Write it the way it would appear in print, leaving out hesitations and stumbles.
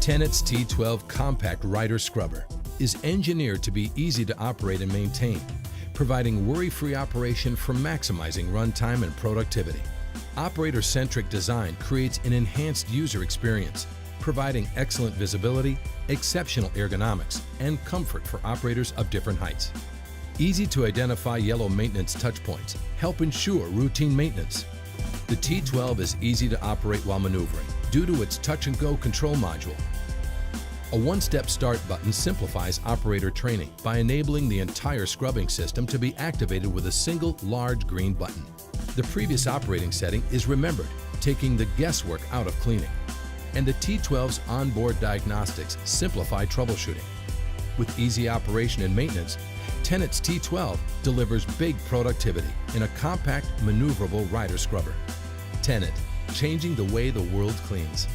Tenet's T12 Compact Rider Scrubber is engineered to be easy to operate and maintain, providing worry-free operation for maximizing runtime and productivity. Operator-centric design creates an enhanced user experience, providing excellent visibility, exceptional ergonomics, and comfort for operators of different heights. Easy-to-identify yellow maintenance touchpoints help ensure routine maintenance. The T12 is easy to operate while maneuvering due to its touch-and-go control module. A one-step start button simplifies operator training by enabling the entire scrubbing system to be activated with a single large green button. The previous operating setting is remembered, taking the guesswork out of cleaning. And the T12's onboard diagnostics simplify troubleshooting. With easy operation and maintenance, Tenet's T12 delivers big productivity in a compact, maneuverable rider scrubber. Tenet, changing the way the world cleans.